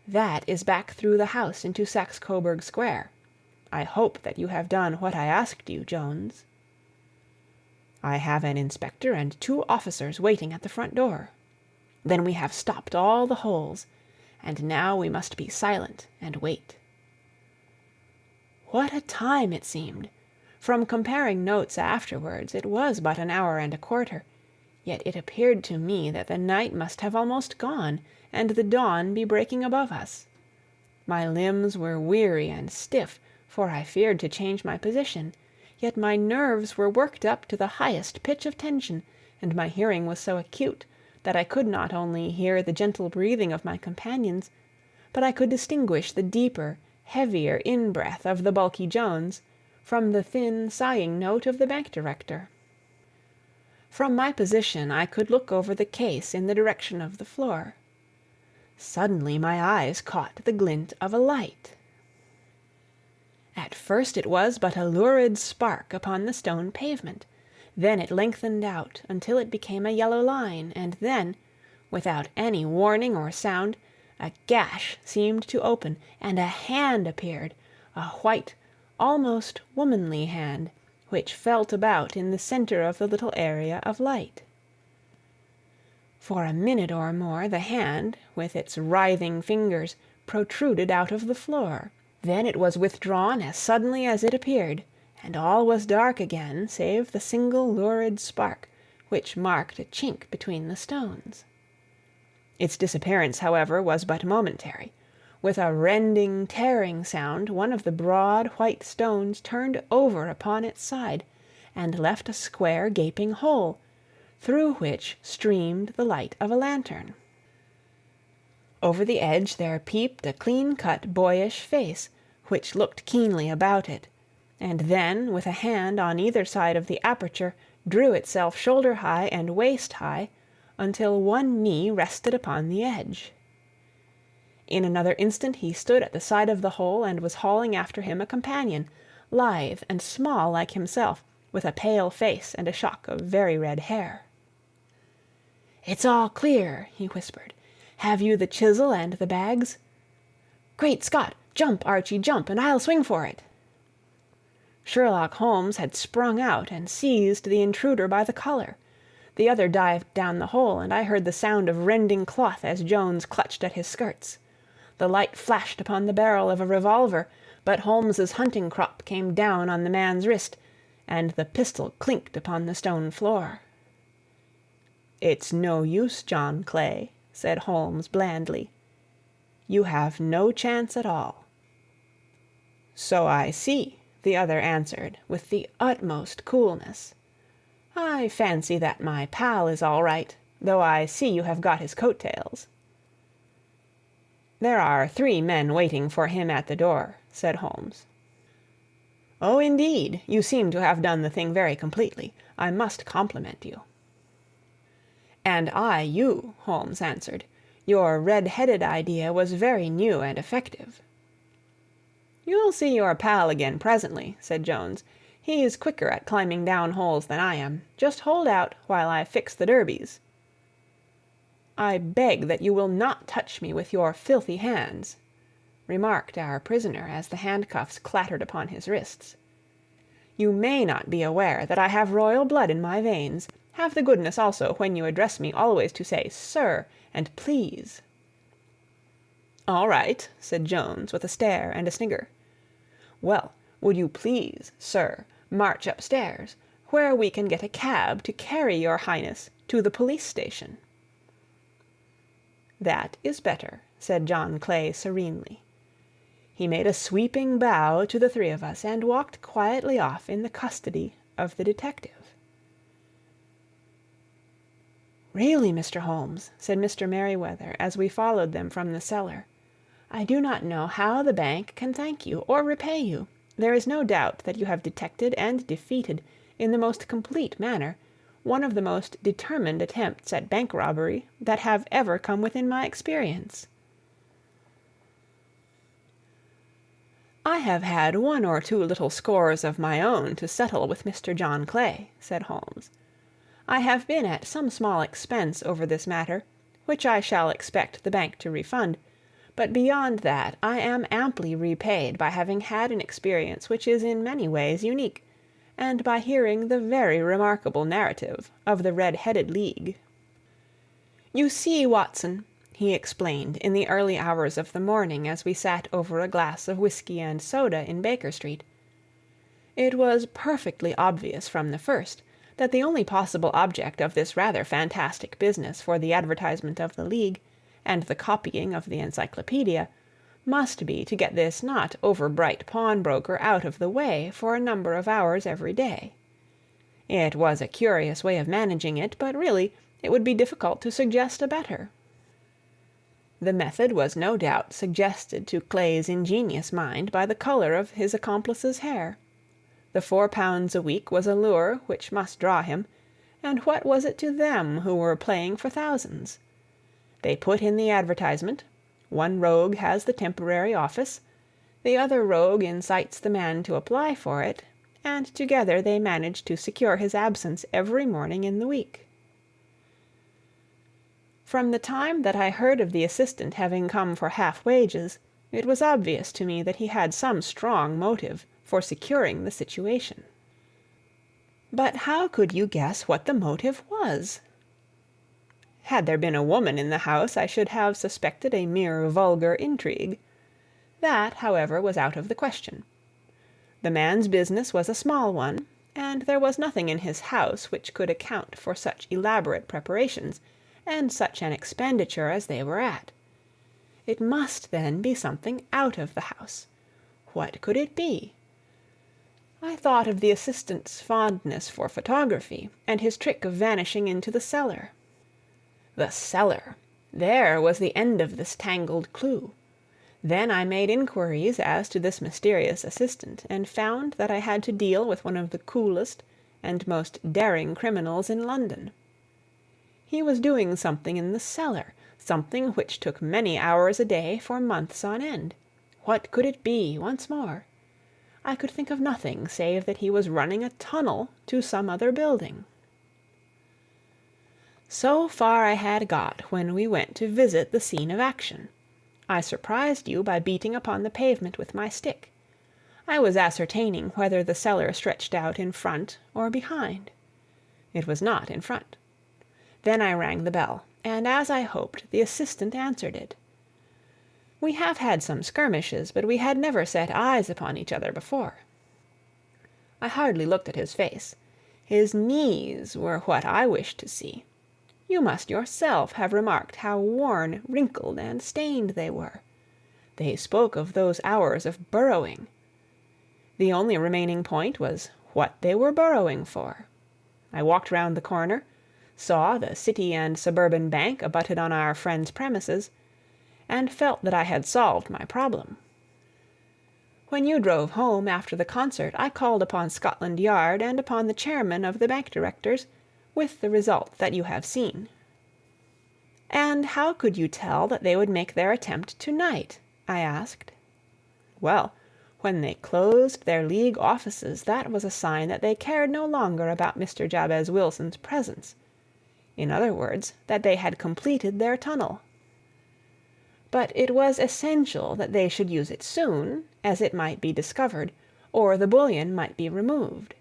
"That is back through the house into Saxe-Coburg Square. I hope that you have done what I asked you, Jones." "I have an inspector and 2 officers waiting at the front door." "Then we have stopped all the holes, and now we must be silent and wait." What a time it seemed! From comparing notes afterwards, it was but an hour and a quarter, yet it appeared to me that the night must have almost gone, and the dawn be breaking above us. My limbs were weary and stiff, for I feared to change my position, yet my nerves were worked up to the highest pitch of tension, and my hearing was so acute that I could not only hear the gentle breathing of my companions, but I could distinguish the deeper, heavier in-breath of the bulky Jones from the thin, sighing note of the bank director. From my position I could look over the case in the direction of the floor. Suddenly my eyes caught the glint of a light. At first it was but a lurid spark upon the stone pavement. Then it lengthened out until it became a yellow line, and then, without any warning or sound, a gash seemed to open, and a hand appeared, a white, almost womanly hand, which felt about in the center of the little area of light. For a minute or more the hand, with its writhing fingers, protruded out of the floor. Then it was withdrawn as suddenly as it appeared, and all was dark again save the single lurid spark which marked a chink between the stones. Its disappearance, however, was but momentary. With a rending, tearing sound, one of the broad, white stones turned over upon its side, and left a square, gaping hole, through which streamed the light of a lantern. Over the edge there peeped a clean-cut, boyish face, which looked keenly about it, and then, with a hand on either side of the aperture, drew itself shoulder-high and waist-high, until one knee rested upon the edge. In another instant he stood at the side of the hole and was hauling after him a companion, lithe and small like himself, with a pale face and a shock of very red hair. "It's all clear," he whispered. "Have you the chisel and the bags?" "Great Scott! Jump, Archie, jump, and I'll swing for it." Sherlock Holmes had sprung out and seized the intruder by the collar. The other dived down the hole, and I heard the sound of rending cloth as Jones clutched at his skirts. The light flashed upon the barrel of a revolver, but Holmes's hunting crop came down on the man's wrist, and the pistol clinked upon the stone floor. "It's no use, John Clay," said Holmes blandly. "You have no chance at all." "So I see," the other answered, with the utmost coolness. "I fancy that my pal is all right, though I see you have got his coat-tails." "There are 3 men waiting for him at the door," said Holmes. "Oh, indeed! You seem to have done the thing very completely. I must compliment you." "And I you," Holmes answered. "Your red-headed idea was very new and effective." "You'll see your pal again presently," said Jones. "He's quicker at climbing down holes than I am. Just hold out while I fix the derbies." "I beg that you will not touch me with your filthy hands," remarked our prisoner as the handcuffs clattered upon his wrists. "You may not be aware that I have royal blood in my veins. Have the goodness also, when you address me, always to say 'sir' and 'please.'" "All right," said Jones, with a stare and a snigger. "Well, would you please, sir, march upstairs, where we can get a cab to carry your highness to the police station?" "That is better," said John Clay serenely. He made a sweeping bow to the 3 of us, and walked quietly off in the custody of the detective. "Really, Mr. Holmes," said Mr. Merryweather, as we followed them from the cellar, "I do not know how the bank can thank you or repay you. There is no doubt that you have detected and defeated, in the most complete manner, one of the most determined attempts at bank robbery that have ever come within my experience." "I have had 1 or 2 little scores of my own to settle with Mr. John Clay," said Holmes. "I have been at some small expense over this matter, which I shall expect the bank to refund, but beyond that I am amply repaid by having had an experience which is in many ways unique, and by hearing the very remarkable narrative of the Red-Headed League. You see, Watson," he explained in the early hours of the morning as we sat over a glass of whiskey and soda in Baker Street, "it was perfectly obvious from the first that the only possible object of this rather fantastic business for the advertisement of the League, and the copying of the encyclopedia, must be to get this not over-bright pawnbroker out of the way for a number of hours every day. It was a curious way of managing it, but really it would be difficult to suggest a better. The method was no doubt suggested to Clay's ingenious mind by the color of his accomplice's hair. The £4 a week was a lure which must draw him, and what was it to them who were playing for thousands? They put in the advertisement, one rogue has the temporary office, the other rogue incites the man to apply for it, and together they manage to secure his absence every morning in the week. From the time that I heard of the assistant having come for half wages, it was obvious to me that he had some strong motive for securing the situation. But how could you guess what the motive was? Had there been a woman in the house, I should have suspected a mere vulgar intrigue. That, however, was out of the question. The man's business was a small one, and there was nothing in his house which could account for such elaborate preparations and such an expenditure as they were at. It must, then, be something out of the house. What could it be? I thought of the assistant's fondness for photography, and his trick of vanishing into the cellar. The cellar! There was the end of this tangled clue. Then I made inquiries as to this mysterious assistant, and found that I had to deal with one of the coolest and most daring criminals in London. He was doing something in the cellar, something which took many hours a day for months on end. What could it be, once more? I could think of nothing save that he was running a tunnel to some other building. So far I had got when we went to visit the scene of action. I surprised you by beating upon the pavement with my stick. I was ascertaining whether the cellar stretched out in front or behind. It was not in front. Then I rang the bell, and as I hoped, the assistant answered it. We have had some skirmishes, but we had never set eyes upon each other before. I hardly looked at his face. His knees were what I wished to see. You must yourself have remarked how worn, wrinkled, and stained they were. They spoke of those hours of burrowing. The only remaining point was what they were burrowing for. I walked round the corner, saw the City and Suburban Bank abutted on our friend's premises, and felt that I had solved my problem. When you drove home after the concert, I called upon Scotland Yard and upon the chairman of the bank directors, with the result that you have seen. And how could you tell that they would make their attempt to-night? I asked. Well, when they closed their League offices, that was a sign that they cared no longer about Mr. Jabez Wilson's presence. In other words, that they had completed their tunnel. But it was essential that they should use it soon, as it might be discovered, or the bullion might be removed.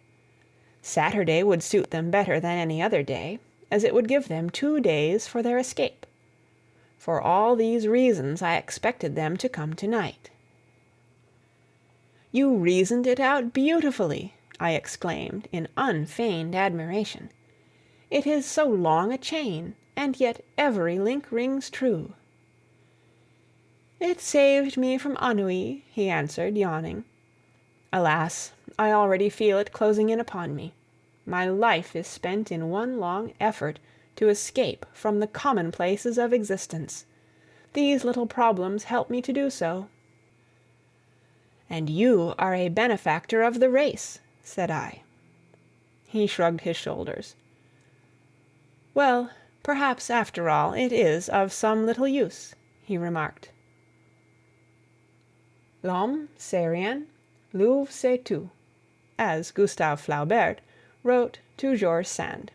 Saturday would suit them better than any other day, as it would give them 2 days for their escape. For all these reasons I expected them to come to-night. You reasoned it out beautifully, I exclaimed in unfeigned admiration. It is so long a chain, and yet every link rings true. It saved me from ennui, he answered, yawning. Alas, I already feel it closing in upon me. My life is spent in one long effort to escape from the commonplaces of existence. These little problems help me to do so. And you are a benefactor of the race, said I. He shrugged his shoulders. Well, perhaps after all it is of some little use, he remarked. L'homme c'est rien, l'œuvre c'est tout, as Gustave Flaubert wrote to George Sand.